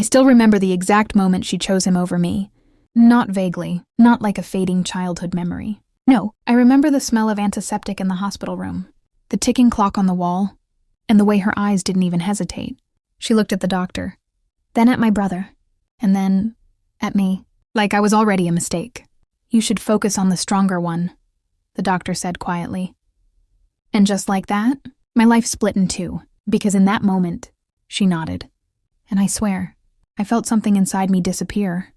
I still remember the exact moment she chose him over me. Not vaguely, not like a fading childhood memory. No, I remember the smell of antiseptic in the hospital room, the ticking clock on the wall, and the way her eyes didn't even hesitate. She looked at the doctor, then at my brother, and then at me, like I was already a mistake. You should focus on the stronger one, the doctor said quietly. And just like that, my life split in two, because in that moment, she nodded. And I swear, I felt something inside me disappear.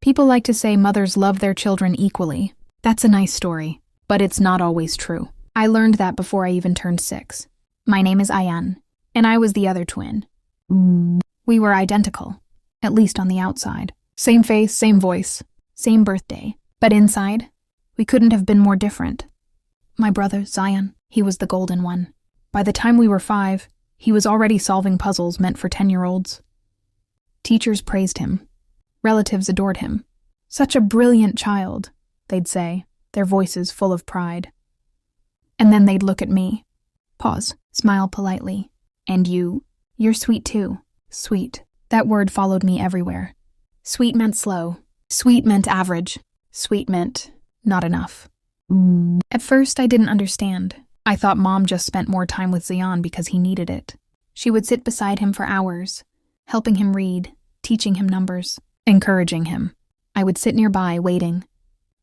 People like to say mothers love their children equally. That's a nice story, but it's not always true. I learned that before I even turned 6. My name is Ayan, and I was the other twin. We were identical, at least on the outside. Same face, same voice, same birthday. But inside, we couldn't have been more different. My brother, Zion, he was the golden one. By the time we were 5, he was already solving puzzles meant for 10-year-olds. Teachers praised him. Relatives adored him. Such a brilliant child, they'd say, their voices full of pride. And then they'd look at me. Pause, smile politely. And you're sweet too. Sweet. That word followed me everywhere. Sweet meant slow. Sweet meant average. Sweet meant not enough. At first, I didn't understand. I thought Mom just spent more time with Zion because he needed it. She would sit beside him for hours, helping him read, teaching him numbers, encouraging him. I would sit nearby, waiting.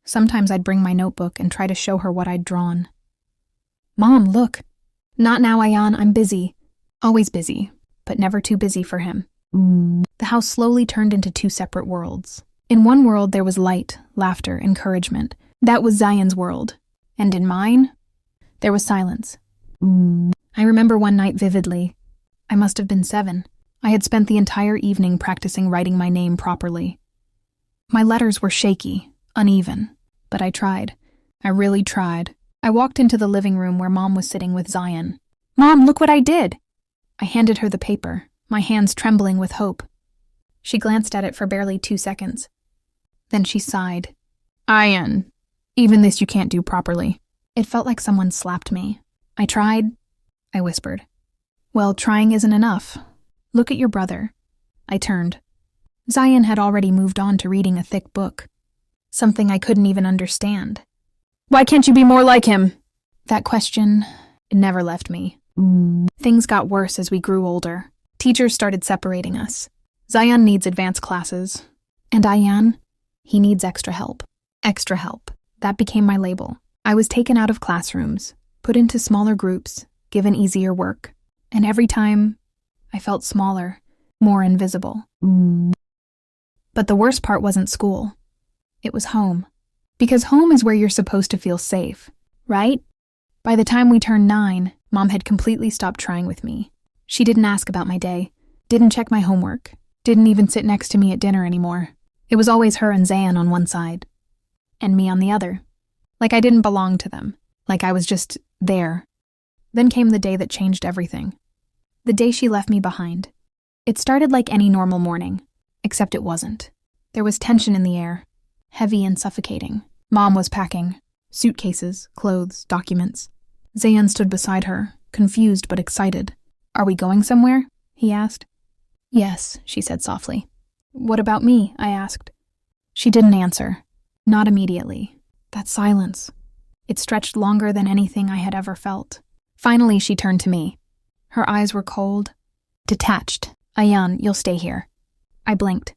Sometimes I'd bring my notebook and try to show her what I'd drawn. Mom, look. Not now, Ayan, I'm busy. Always busy, but never too busy for him. The house slowly turned into 2 separate worlds. In one world, there was light, laughter, encouragement. That was Zion's world. And in mine, there was silence. I remember one night vividly. I must have been 7. I had spent the entire evening practicing writing my name properly. My letters were shaky, uneven, but I tried. I really tried. I walked into the living room where Mom was sitting with Zion. Mom, look what I did! I handed her the paper, my hands trembling with hope. She glanced at it for barely 2 seconds. Then she sighed. Ayan, even this you can't do properly. It felt like someone slapped me. I tried, I whispered. Well, trying isn't enough. Look at your brother. I turned. Zion had already moved on to reading a thick book. Something I couldn't even understand. Why can't you be more like him? That question never left me. Things got worse as we grew older. Teachers started separating us. Zion needs advanced classes. And Ayan, he needs extra help. Extra help. That became my label. I was taken out of classrooms, put into smaller groups, given easier work. And every time, I felt smaller, more invisible. But the worst part wasn't school. It was home. Because home is where you're supposed to feel safe, right? By the time we turned 9, Mom had completely stopped trying with me. She didn't ask about my day, didn't check my homework, didn't even sit next to me at dinner anymore. It was always her and Zayan on one side, and me on the other. Like I didn't belong to them, like I was just there. Then came the day that changed everything. The day she left me behind. It started like any normal morning, except it wasn't. There was tension in the air, heavy and suffocating. Mom was packing. Suitcases, clothes, documents. Zayan stood beside her, confused but excited. Are we going somewhere? He asked. Yes, she said softly. What about me? I asked. She didn't answer. Not immediately. That silence. It stretched longer than anything I had ever felt. Finally, she turned to me. Her eyes were cold, detached. Ayan, you'll stay here. I blinked.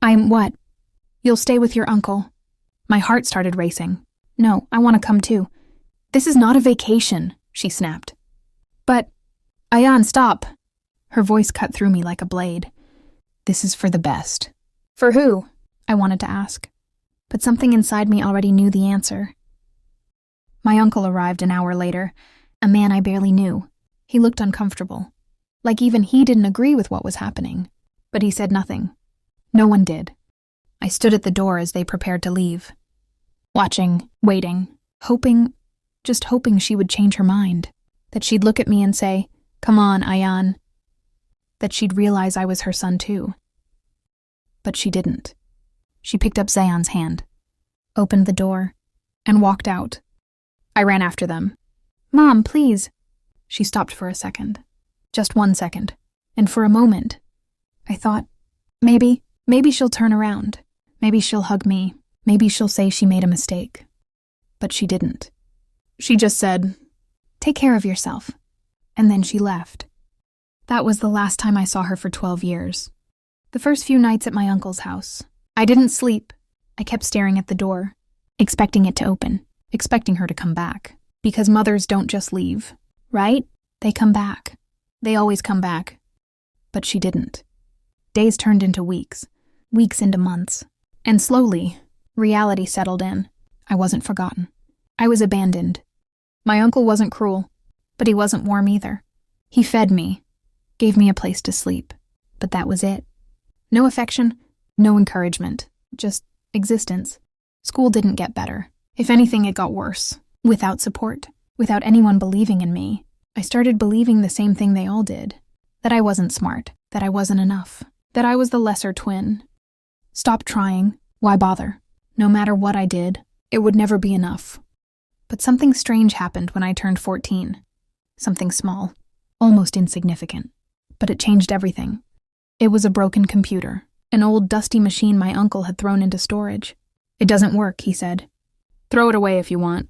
I'm what? You'll stay with your uncle. My heart started racing. No, I want to come too. This is not a vacation, she snapped. But, Ayan, stop. Her voice cut through me like a blade. This is for the best. For who? I wanted to ask. But something inside me already knew the answer. My uncle arrived an hour later, a man I barely knew. He looked uncomfortable, like even he didn't agree with what was happening. But he said nothing. No one did. I stood at the door as they prepared to leave. Watching, waiting, hoping, just hoping she would change her mind. That she'd look at me and say, "Come on, Ayan." That she'd realize I was her son too. But she didn't. She picked up Zayan's hand, opened the door, and walked out. I ran after them. Mom, please. She stopped for a second. Just 1 second. And for a moment, I thought, Maybe she'll turn around. Maybe she'll hug me. Maybe she'll say she made a mistake. But she didn't. She just said, "Take care of yourself." And then she left. That was the last time I saw her for 12 years. The first few nights at my uncle's house, I didn't sleep. I kept staring at the door, expecting it to open, expecting her to come back. Because mothers don't just leave, right? They come back. They always come back. But she didn't. Days turned into weeks, weeks into months. And slowly, reality settled in. I wasn't forgotten. I was abandoned. My uncle wasn't cruel, but he wasn't warm either. He fed me, gave me a place to sleep, but that was it. No affection, no encouragement, just existence. School didn't get better. If anything, it got worse. Without support, without anyone believing in me, I started believing the same thing they all did. That I wasn't smart, that I wasn't enough, that I was the lesser twin. Stop trying. Why bother? No matter what I did, it would never be enough. But something strange happened when I turned 14. Something small, almost insignificant. But it changed everything. It was a broken computer, an old dusty machine my uncle had thrown into storage. "It doesn't work," he said. "Throw it away if you want."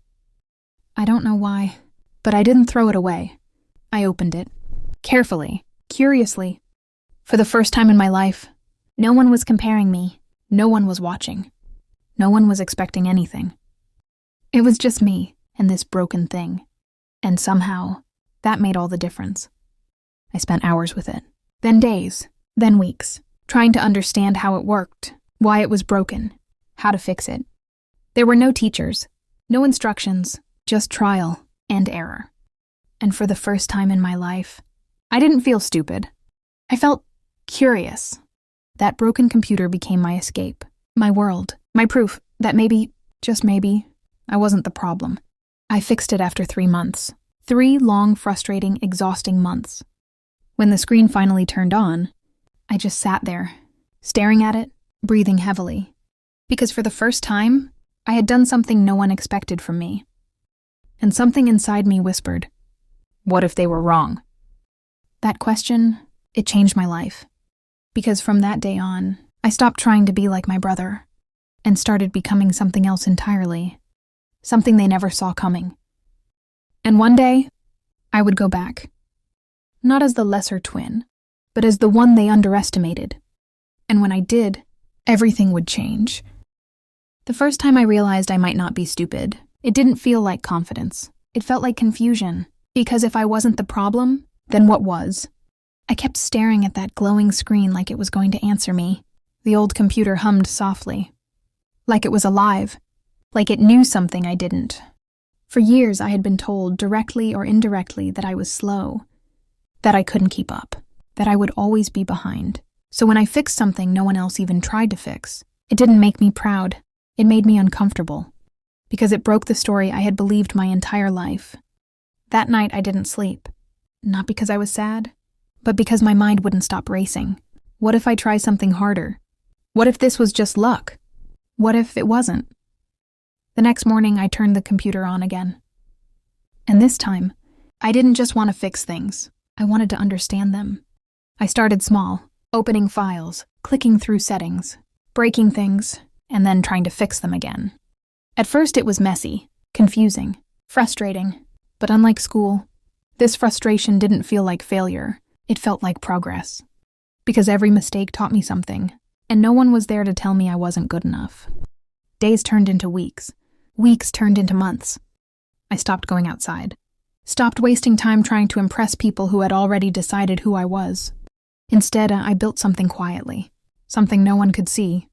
I don't know why, but I didn't throw it away. I opened it, carefully, curiously. For the first time in my life, no one was comparing me. No one was watching. No one was expecting anything. It was just me and this broken thing. And somehow, that made all the difference. I spent hours with it, then days, then weeks, trying to understand how it worked, why it was broken, how to fix it. There were no teachers, no instructions, just trial and error. And for the first time in my life, I didn't feel stupid. I felt curious. That broken computer became my escape, my world, my proof that maybe, just maybe, I wasn't the problem. I fixed it after 3 months. 3 long, frustrating, exhausting months. When the screen finally turned on, I just sat there, staring at it, breathing heavily. Because for the first time, I had done something no one expected from me. And something inside me whispered, what if they were wrong? That question, it changed my life. Because from that day on, I stopped trying to be like my brother and started becoming something else entirely, something they never saw coming. And one day, I would go back. Not as the lesser twin, but as the one they underestimated. And when I did, everything would change. The first time I realized I might not be stupid, it didn't feel like confidence. It felt like confusion. Because if I wasn't the problem, then what was? I kept staring at that glowing screen like it was going to answer me. The old computer hummed softly. Like it was alive. Like it knew something I didn't. For years I had been told, directly or indirectly, that I was slow. That I couldn't keep up. That I would always be behind. So when I fixed something no one else even tried to fix, it didn't make me proud. It made me uncomfortable. Because it broke the story I had believed my entire life. That night I didn't sleep. Not because I was sad, but because my mind wouldn't stop racing. What if I try something harder? What if this was just luck? What if it wasn't? The next morning I turned the computer on again. And this time, I didn't just want to fix things. I wanted to understand them. I started small, opening files, clicking through settings, breaking things, and then trying to fix them again. At first it was messy, confusing, frustrating, but unlike school, this frustration didn't feel like failure. It felt like progress. Because every mistake taught me something, and no one was there to tell me I wasn't good enough. Days turned into weeks. Weeks turned into months. I stopped going outside. Stopped wasting time trying to impress people who had already decided who I was. Instead, I built something quietly. Something no one could see.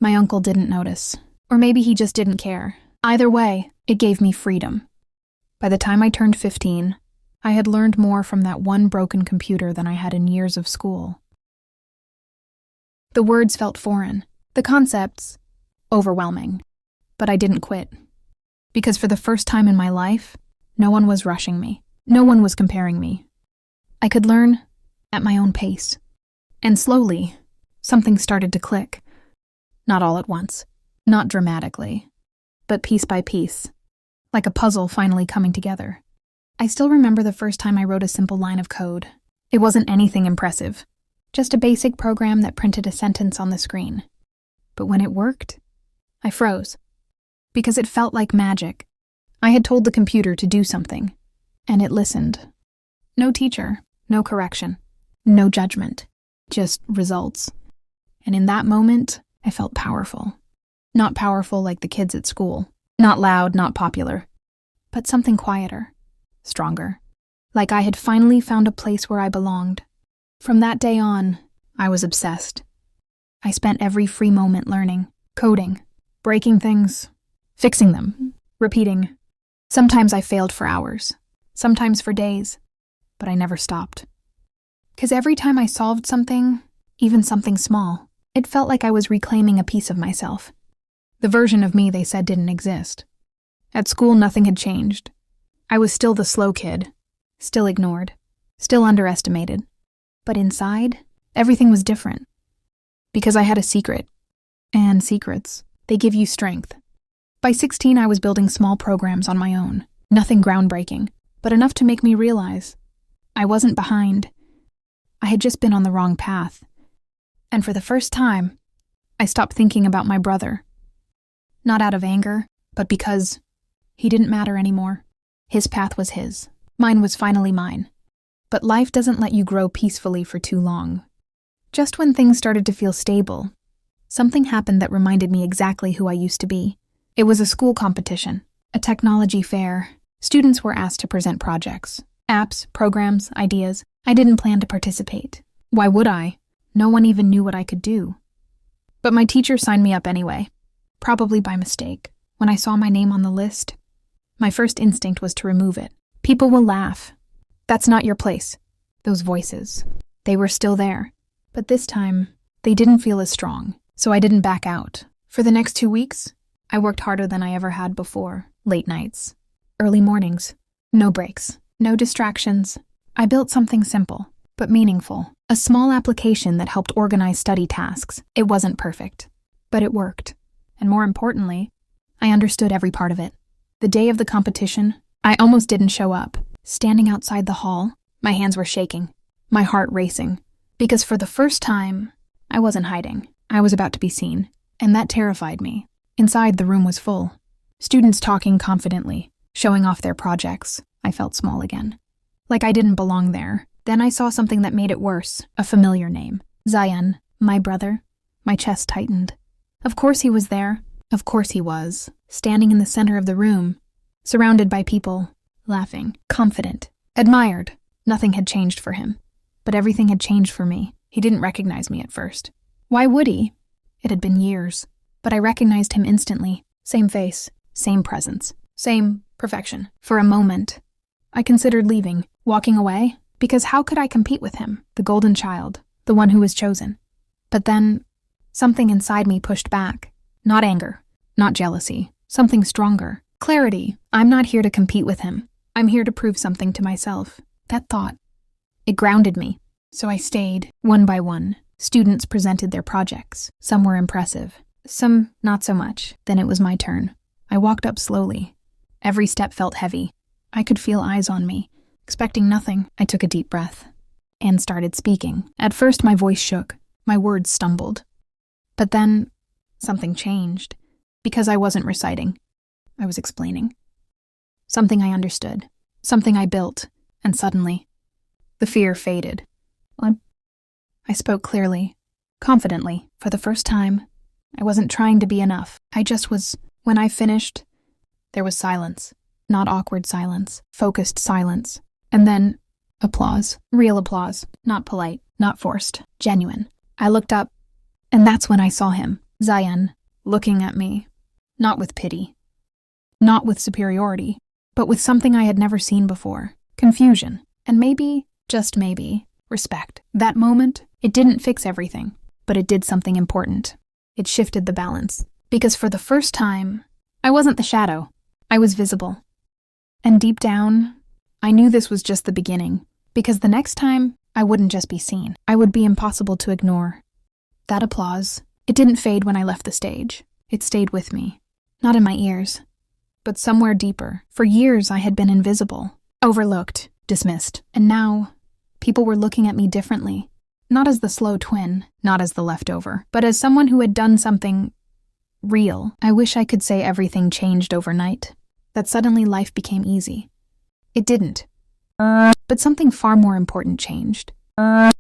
My uncle didn't notice. Or maybe he just didn't care. Either way, it gave me freedom. By the time I turned 15, I had learned more from that one broken computer than I had in years of school. The words felt foreign. The concepts, overwhelming. But I didn't quit. Because for the first time in my life, no one was rushing me. No one was comparing me. I could learn at my own pace. And slowly, something started to click. Not all at once. Not dramatically. But piece by piece. Like a puzzle finally coming together. I still remember the first time I wrote a simple line of code. It wasn't anything impressive. Just a basic program that printed a sentence on the screen. But when it worked, I froze. Because it felt like magic. I had told the computer to do something, and it listened. No teacher, no correction, no judgment, just results. And in that moment, I felt powerful. Not powerful like the kids at school. Not loud, not popular. But something quieter, stronger. Like I had finally found a place where I belonged. From that day on, I was obsessed. I spent every free moment learning, coding, breaking things, fixing them, repeating. Sometimes I failed for hours, sometimes for days, but I never stopped. 'Cause every time I solved something, even something small, it felt like I was reclaiming a piece of myself. The version of me they said didn't exist. At school, nothing had changed. I was still the slow kid, still ignored, still underestimated. But inside, everything was different. Because I had a secret. And secrets, they give you strength. By 16, I was building small programs on my own. Nothing groundbreaking, but enough to make me realize I wasn't behind. I had just been on the wrong path. And for the first time, I stopped thinking about my brother. Not out of anger, but because he didn't matter anymore. His path was his. Mine was finally mine. But life doesn't let you grow peacefully for too long. Just when things started to feel stable, something happened that reminded me exactly who I used to be. It was a school competition, a technology fair. Students were asked to present projects, apps, programs, ideas. I didn't plan to participate. Why would I? No one even knew what I could do. But my teacher signed me up anyway, probably by mistake. When I saw my name on the list, my first instinct was to remove it. People will laugh. That's not your place. Those voices, they were still there. But this time, they didn't feel as strong, so I didn't back out. For the next 2 weeks, I worked harder than I ever had before. Late nights, early mornings, no breaks, no distractions. I built something simple, but meaningful. A small application that helped organize study tasks. It wasn't perfect, but it worked. And more importantly, I understood every part of it. The day of the competition, I almost didn't show up. Standing outside the hall, my hands were shaking, my heart racing. Because for the first time, I wasn't hiding. I was about to be seen, and that terrified me. Inside, the room was full. Students talking confidently, showing off their projects. I felt small again. Like I didn't belong there. Then I saw something that made it worse, a familiar name. Zayan, my brother. My chest tightened. Of course he was there. Of course he was. Standing in the center of the room, surrounded by people, laughing, confident, admired. Nothing had changed for him. But everything had changed for me. He didn't recognize me at first. Why would he? It had been years. But I recognized him instantly. Same face, same presence, same perfection. For a moment, I considered leaving, walking away, because how could I compete with him, the golden child, the one who was chosen? But then, something inside me pushed back. Not anger, not jealousy, something stronger. Clarity. I'm not here to compete with him. I'm here to prove something to myself. That thought, it grounded me. So I stayed, one by one. Students presented their projects. Some were impressive, some not so much. Then it was my turn. I walked up slowly. Every step felt heavy. I could feel eyes on me. Expecting nothing, I took a deep breath and started speaking. At first, my voice shook. My words stumbled. But then, something changed. Because I wasn't reciting. I was explaining. Something I understood. Something I built. And suddenly, the fear faded. I spoke clearly, confidently. For the first time, I wasn't trying to be enough. I just was. When I finished, there was silence. Not awkward silence, focused silence. And then, applause. Real applause. Not polite, not forced, genuine. I looked up, and that's when I saw him, Zayan, looking at me. Not with pity. Not with superiority, but with something I had never seen before. Confusion. And maybe, just maybe, respect. That moment, it didn't fix everything, but it did something important. It shifted the balance. Because for the first time, I wasn't the shadow. I was visible. And deep down, I knew this was just the beginning. Because the next time, I wouldn't just be seen. I would be impossible to ignore. That applause, it didn't fade when I left the stage. It stayed with me. Not in my ears, but somewhere deeper. For years, I had been invisible, overlooked, dismissed. And now, people were looking at me differently. Not as the slow twin, not as the leftover, but as someone who had done something real. I wish I could say everything changed overnight, that suddenly life became easy. It didn't. But something far more important changed.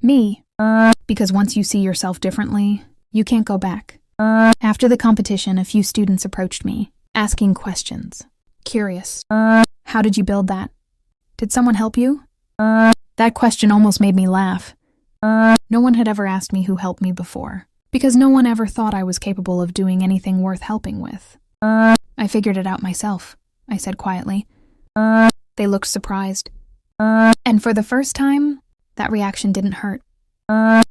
Me. Because once you see yourself differently, you can't go back. After the competition, a few students approached me, asking questions. Curious. How did you build that? Did someone help you? That question almost made me laugh. No one had ever asked me who helped me before, because no one ever thought I was capable of doing anything worth helping with. I figured it out myself, I said quietly. They looked surprised. And for the first time, that reaction didn't hurt.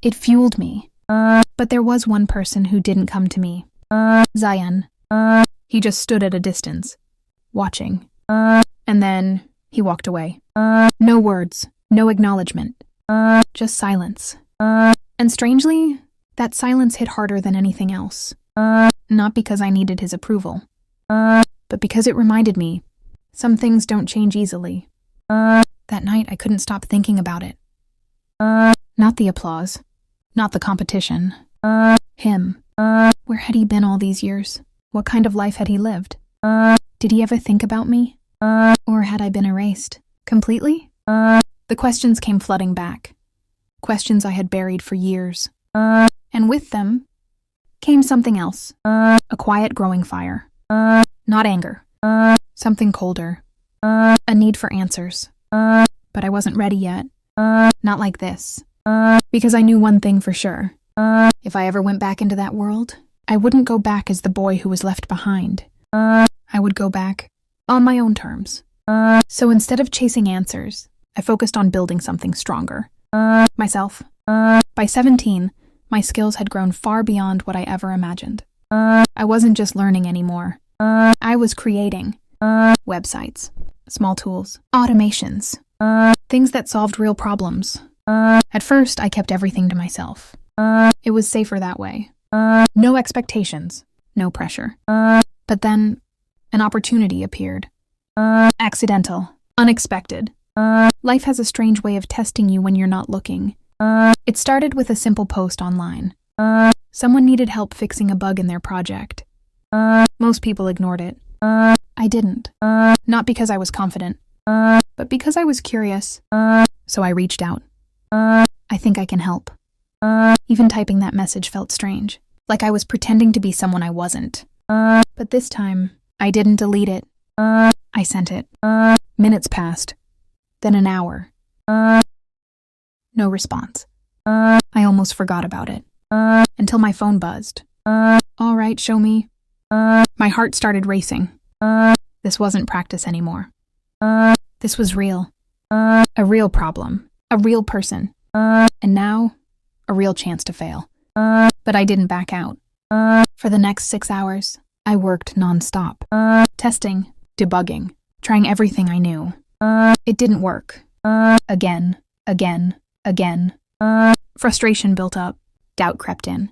It fueled me. But there was one person who didn't come to me. Zayan. He just stood at a distance, watching. And then he walked away. No words, no acknowledgement. Just silence. And strangely, that silence hit harder than anything else. Not because I needed his approval, but because it reminded me, some things don't change easily. That night, I couldn't stop thinking about it. Not the applause, not the competition. Him. Where had he been all these years? What kind of life had he lived? Did he ever think about me? Or had I been erased completely? The questions came flooding back. Questions I had buried for years. And with them came something else. A quiet growing fire. Not anger. Something colder. A need for answers. But I wasn't ready yet. Not like this. Because I knew one thing for sure. If I ever went back into that world, I wouldn't go back as the boy who was left behind. I would go back on my own terms. So instead of chasing answers, I focused on building something stronger. Myself. By 17, my skills had grown far beyond what I ever imagined. I wasn't just learning anymore. I was creating websites, small tools, automations, things that solved real problems. At first, I kept everything to myself. It was safer that way. No expectations, no pressure. But then, an opportunity appeared. Accidental, unexpected. Life has a strange way of testing you when you're not looking. It started with a simple post online. Someone needed help fixing a bug in their project. Most people ignored it. I didn't. Not because I was confident, but because I was curious. So I reached out. I think I can help. Even typing that message felt strange, like I was pretending to be someone I wasn't. But this time, I didn't delete it. I sent it. Minutes passed. Then an hour. No response. I almost forgot about it. Until my phone buzzed. All right, show me. My heart started racing. This wasn't practice anymore. This was real. A real problem. A real person. And now, a real chance to fail. But I didn't back out. For the next 6 hours, I worked nonstop. Testing, debugging, trying everything I knew. It didn't work. Again. Frustration built up. Doubt crept in.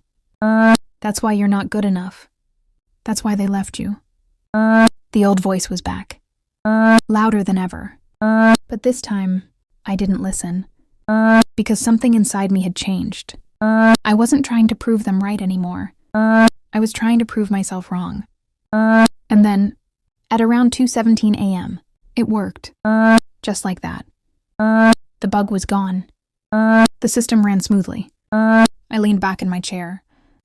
That's why you're not good enough. That's why they left you. The old voice was back. Louder than ever. But this time, I didn't listen. Because something inside me had changed. I wasn't trying to prove them right anymore. I was trying to prove myself wrong. And then, at around 2:17 a.m., it worked. Just like that. The bug was gone. The system ran smoothly. I leaned back in my chair,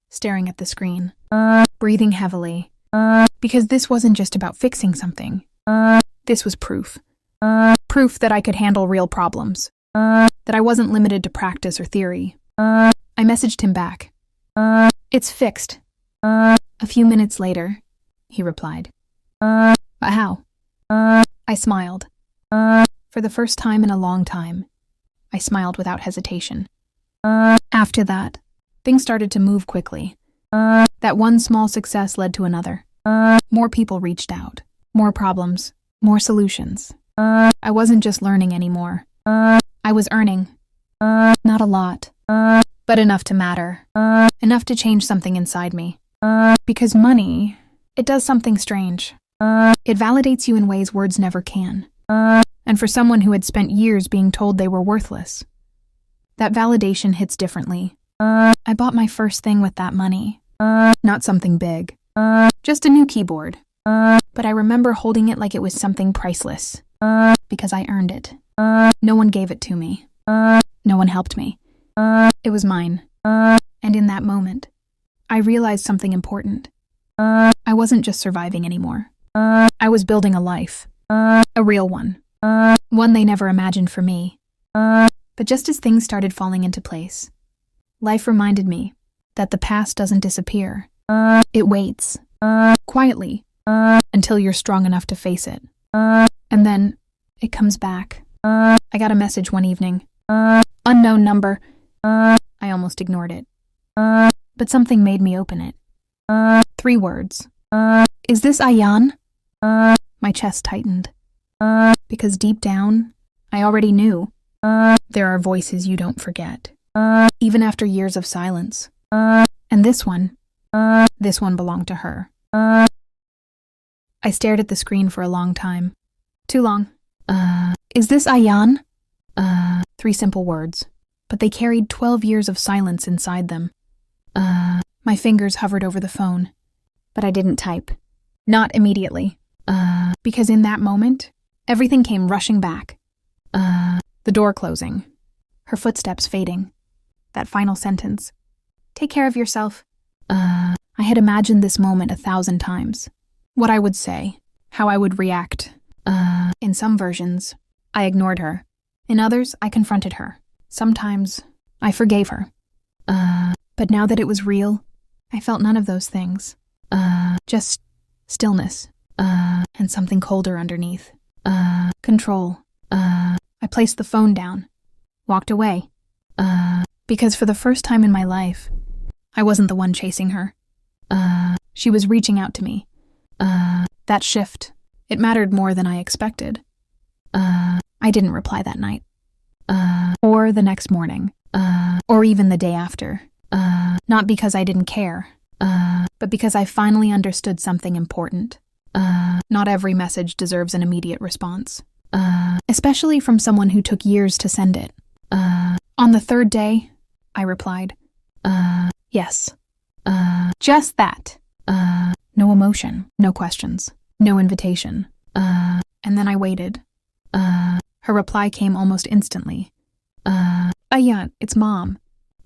staring at the screen, breathing heavily. Because this wasn't just about fixing something. This was proof. Proof that I could handle real problems. That I wasn't limited to practice or theory. I messaged him back. It's fixed. A few minutes later, he replied. But how? I smiled. For the first time in a long time, I smiled without hesitation. After that, things started to move quickly. That one small success led to another. More people reached out. More problems. More solutions. I wasn't just learning anymore. I was earning. Not a lot, but enough to matter. Enough to change something inside me. Because money, it does something strange. It validates you in ways words never can. And for someone who had spent years being told they were worthless, That validation hits differently. I bought my first thing with that money. Not something big. Just a new keyboard. But I remember holding it like it was something priceless. Because I earned it. No one gave it to me. No one helped me. It was mine. And in that moment, I realized something important. I wasn't just surviving anymore. I was building a life. A real one. One they never imagined for me. But just as things started falling into place, life reminded me that the past doesn't disappear. It waits. Quietly. Until you're strong enough to face it. And then, it comes back. I got a message one evening. Unknown number. I almost ignored it. But something made me open it. 3 words. Is this Ayan? My chest tightened. Because deep down, I already knew. There are voices you don't forget. Even after years of silence. And this one belonged to her. I stared at the screen for a long time. Too long. Is this Ayan? 3 simple words, but they carried 12 years of silence inside them. My fingers hovered over the phone, but I didn't type. Not immediately. Because in that moment, everything came rushing back. The door closing. Her footsteps fading. That final sentence. Take care of yourself. I had imagined this moment 1,000 times. What I would say. How I would react. In some versions, I ignored her. In others, I confronted her. Sometimes, I forgave her. But now that it was real, I felt none of those things. Just stillness. And something colder underneath. Control. I placed the phone down. Walked away. Because for the first time in my life, I wasn't the one chasing her. She was reaching out to me. That shift, it mattered more than I expected. I didn't reply that night. Or the next morning. Or even the day after. Not because I didn't care. But because I finally understood something important. Not every message deserves an immediate response. Especially from someone who took years to send it. On the 3rd day, I replied. Yes. Just that. No emotion, no questions, no invitation. And then I waited. Her reply came almost instantly. Yeah, it's Mom.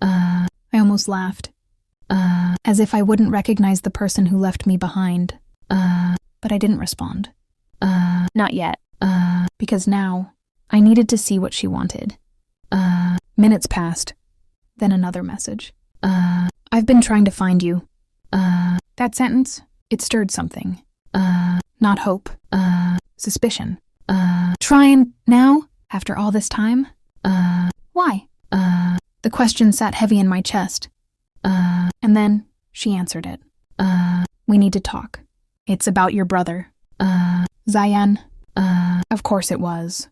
I almost laughed. As if I wouldn't recognize the person who left me behind. But I didn't respond. Not yet. Because now, I needed to see what she wanted. Minutes passed. Then another message. I've been trying to find you. That sentence, it stirred something. Not hope. Suspicion. Trying now? After all this time? Why? The question sat heavy in my chest. And then, she answered it. We need to talk. It's about your brother. Zayan. Of course it was.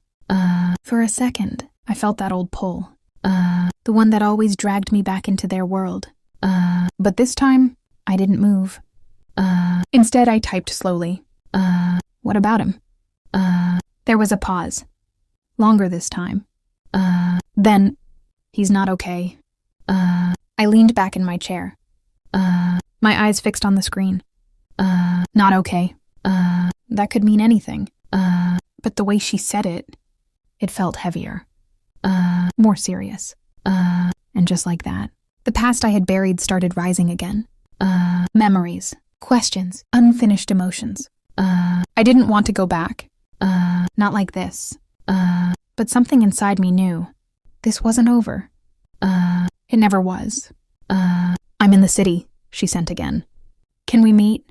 For a second, I felt that old pull. The one that always dragged me back into their world. But this time, I didn't move. Instead, I typed slowly. What about him? There was a pause. Longer this time. Then, he's not okay. I leaned back in my chair. My eyes fixed on the screen. Not okay. That could mean anything. But the way she said it, it felt heavier. More serious. And just like that, the past I had buried started rising again. Memories, questions, unfinished emotions. I didn't want to go back. Not like this. But something inside me knew. This wasn't over. It never was. I'm in the city, she sent again. Can we meet?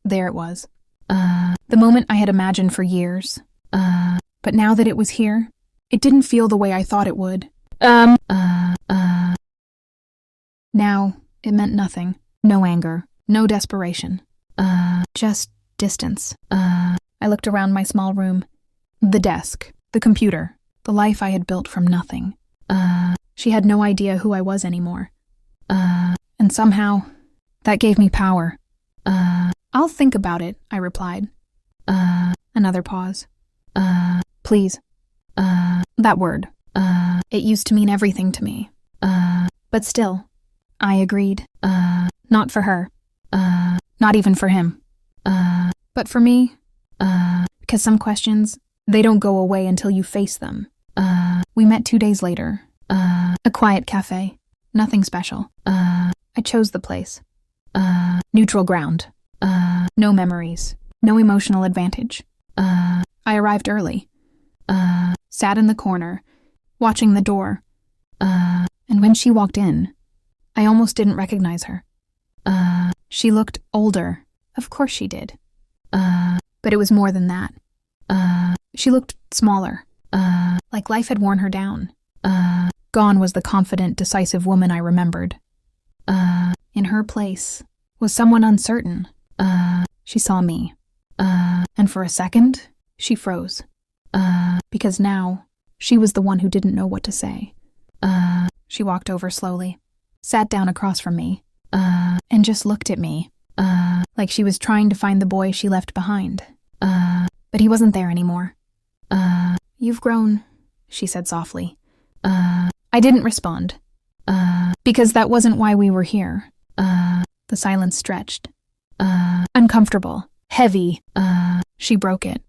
There it was. The moment I had imagined for years. But now that it was here, it didn't feel the way I thought it would. Now, it meant nothing. No anger. No desperation. Just distance. I looked around my small room. The desk. The computer. The life I had built from nothing. She had no idea who I was anymore. And somehow, that gave me power. I'll think about it, I replied. Another pause. Please. That word. It used to mean everything to me. But still, I agreed. Not for her. Not even for him. But for me. Because some questions, they don't go away until you face them. We met 2 days later. A quiet cafe. Nothing special. I chose the place. Neutral ground. No memories. No emotional advantage. I arrived early. Sat in the corner, watching the door. And when she walked in, I almost didn't recognize her. She looked older. Of course she did. But it was more than that. She looked smaller. Like life had worn her down. Gone was the confident, decisive woman I remembered. In her place was someone uncertain. She saw me. And for a second, she froze. Because now, she was the one who didn't know what to say. She walked over slowly, sat down across from me, and just looked at me, like she was trying to find the boy she left behind. But he wasn't there anymore. You've grown, she said softly. I didn't respond, because that wasn't why we were here. The silence stretched. Uncomfortable, heavy. She broke it.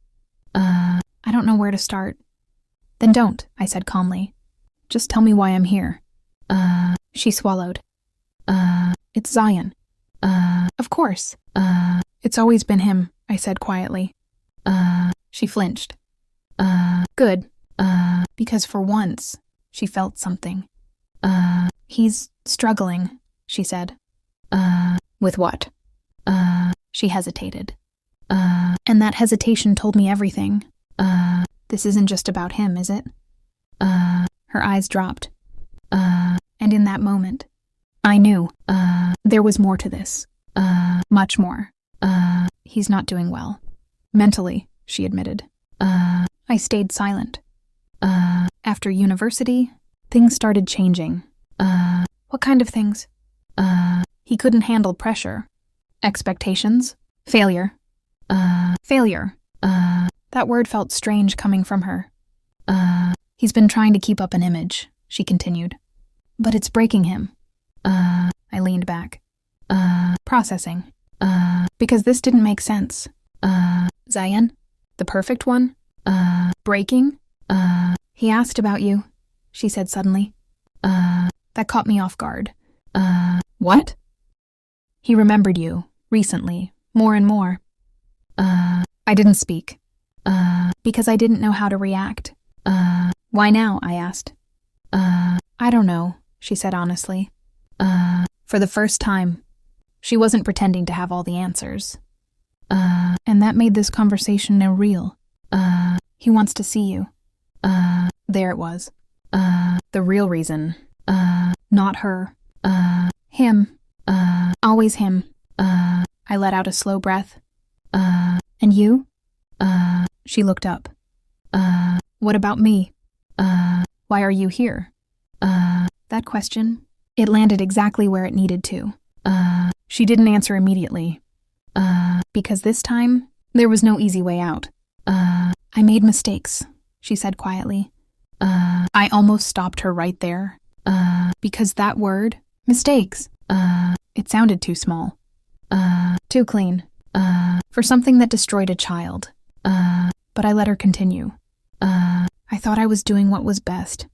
I don't know where to start. Then don't, I said calmly. Just tell me why I'm here. She swallowed. It's Zion. Of course. It's always been him, I said quietly. She flinched. Good. Because for once, she felt something. He's struggling, she said. With what? She hesitated. And that hesitation told me everything. This isn't just about him, is it? Her eyes dropped. And in that moment, I knew there was more to this. Much more. He's not doing well. Mentally, she admitted. I stayed silent. After university, things started changing. What kind of things? He couldn't handle pressure. Expectations. Failure. Failure. That word felt strange coming from her. He's been trying to keep up an image, she continued. But it's breaking him. I leaned back. Processing. Because this didn't make sense. Zion? The perfect one? Breaking? He asked about you, she said suddenly. That caught me off guard. What? He remembered you, recently, more and more. I didn't speak. Because I didn't know how to react. Why now? I asked. I don't know, she said honestly. For the first time, she wasn't pretending to have all the answers. And that made this conversation real. He wants to see you. There it was. The real reason. Not her. Him. Always him. I let out a slow breath. And you? She looked up. What about me? Why are you here? That question, it landed exactly where it needed to. She didn't answer immediately. Because this time, there was no easy way out. I made mistakes, she said quietly. I almost stopped her right there. Because that word, mistakes, it sounded too small. Too clean. For something that destroyed a child. But I let her continue. I thought I was doing what was best.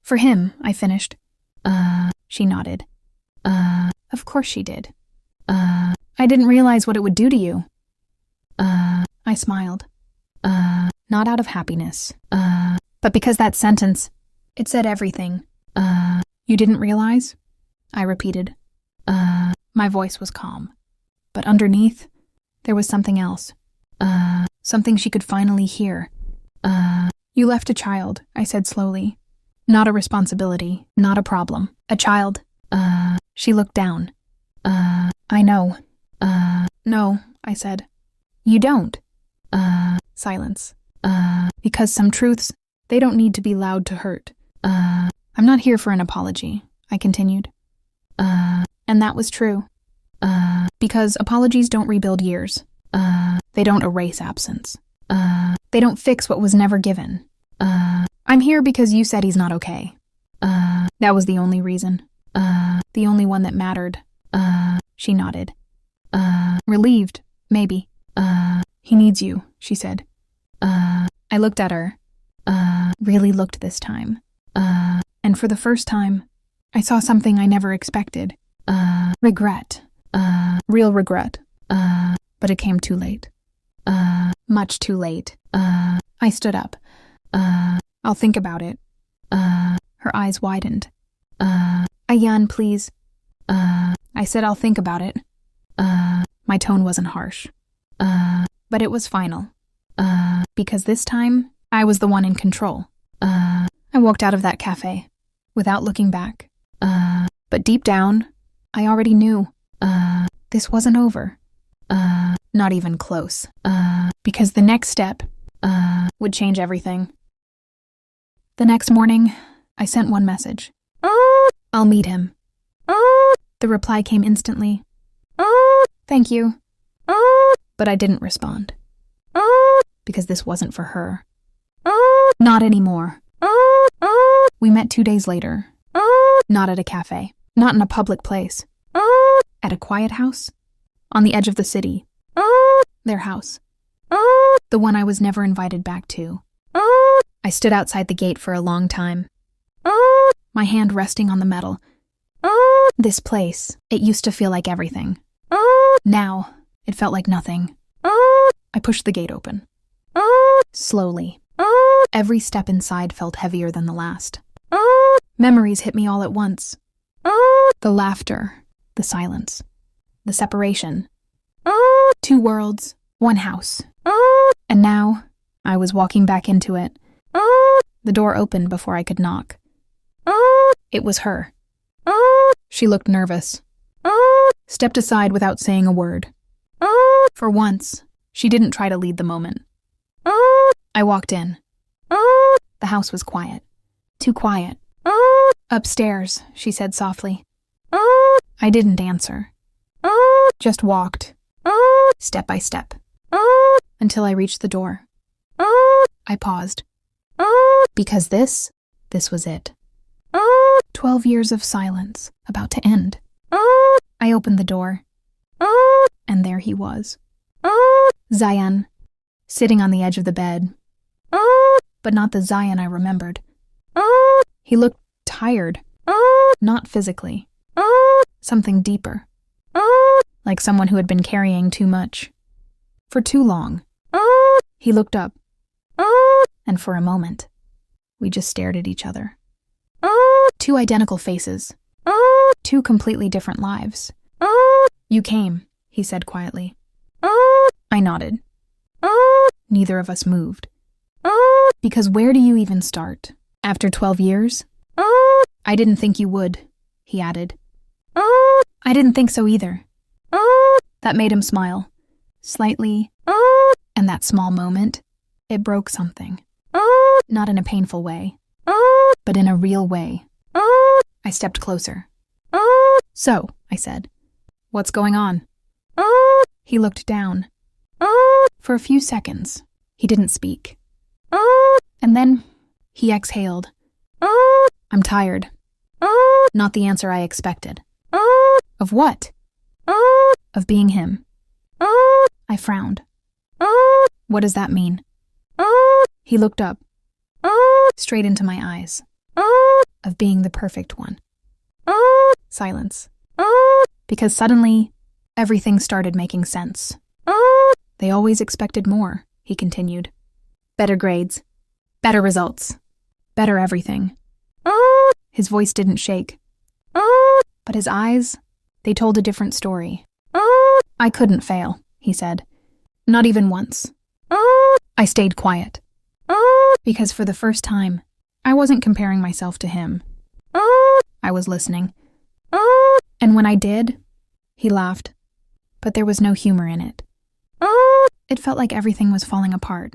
For him, I finished. She nodded. Of course she did. I didn't realize what it would do to you. I smiled. Not out of happiness. But because that sentence, it said everything. You didn't realize? I repeated. My voice was calm. But underneath, there was something else. Something she could finally hear. You left a child, I said slowly. Not a responsibility, not a problem. A child. She looked down. I know. No, I said. You don't. Silence. Because some truths, they don't need to be loud to hurt. I'm not here for an apology, I continued. And that was true. Because apologies don't rebuild years. They don't erase absence. They don't fix what was never given. I'm here because you said he's not okay. That was the only reason. The only one that mattered. She nodded. Relieved, maybe. He needs you, she said. I looked at her. Really looked this time. And for the first time, I saw something I never expected. Regret. Real regret. But it came too late. Much too late. I stood up. I'll think about it. Her eyes widened. Ayan, please. I said I'll think about it. My tone wasn't harsh. But it was final. Because this time, I was the one in control. I walked out of that cafe, without looking back. But deep down, I already knew. This wasn't over. Not even close. Because the next step would change everything. The next morning, I sent one message. I'll meet him. The reply came instantly. Thank you. But I didn't respond. Because this wasn't for her. Not anymore. We met 2 days later. Not at a cafe. Not in a public place. At a quiet house. On the edge of the city. Their house. The one I was never invited back to. I stood outside the gate for a long time. My hand resting on the metal. This place, it used to feel like everything. Now, it felt like nothing. I pushed the gate open. Slowly. Every step inside felt heavier than the last. Memories hit me all at once. The laughter, the silence, the separation. 2 worlds, 1 house. And now, I was walking back into it. The door opened before I could knock. It was her. She looked nervous. Stepped aside without saying a word. For once, she didn't try to lead the moment. I walked in. The house was quiet. Too quiet. Upstairs, she said softly. I didn't answer. Just walked. Step by step. Until I reached the door. I paused. Because this was it. 12 years of silence, about to end. I opened the door. And there he was. Zayan, sitting on the edge of the bed. But not the Zayan I remembered. He looked tired. Not physically. Something deeper. Like someone who had been carrying too much. For too long. He looked up. And for a moment, we just stared at each other. 2 identical faces. 2 completely different lives. You came, he said quietly. I nodded. Neither of us moved. Because where do you even start? After 12 years? I didn't think you would, he added. I didn't think so either. That made him smile. Slightly. And that small moment, it broke something. Not in a painful way, but in a real way. I stepped closer. So, I said, what's going on? He looked down. For a few seconds, he didn't speak. And then, he exhaled. I'm tired. Not the answer I expected. Of what? Of being him. I frowned. What does that mean? He looked up. Straight into my eyes. Of being the perfect one. Silence. Because suddenly, everything started making sense. They always expected more, he continued. Better grades. Better results. Better everything. His voice didn't shake. But his eyes, they told a different story. I couldn't fail, he said. Not even once. I stayed quiet. Because for the first time, I wasn't comparing myself to him. I was listening. And when I did, he laughed. But there was no humor in it. It felt like everything was falling apart.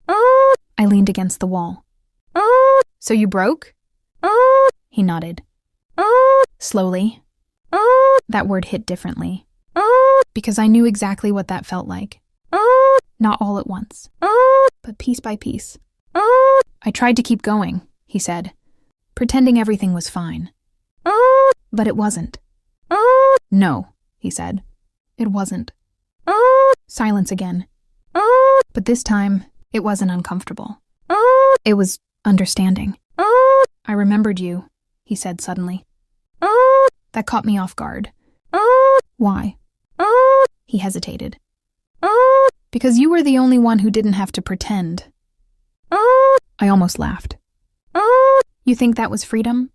I leaned against the wall. So you broke? He nodded. Slowly. That word hit differently. Because I knew exactly what that felt like. Not all at once, but piece by piece. I tried to keep going, he said, pretending everything was fine. But it wasn't. No, he said. It wasn't. Silence again. But this time, it wasn't uncomfortable. It was understanding. I remembered you, he said suddenly. That caught me off guard. Why? He hesitated. Because you were the only one who didn't have to pretend. I almost laughed. You think that was freedom?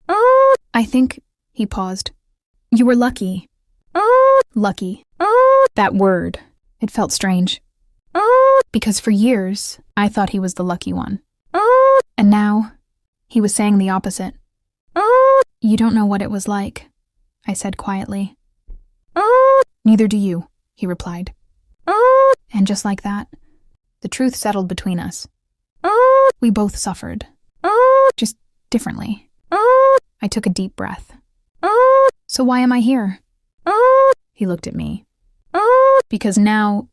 I think, he paused. You were lucky. Lucky. That word, it felt strange. Because for years, I thought he was the lucky one. And now, he was saying the opposite. You don't know what it was like, I said quietly. Neither do you, he replied. And just like that, the truth settled between us. We both suffered. Just differently. I took a deep breath. So why am I here? He looked at me. Because now,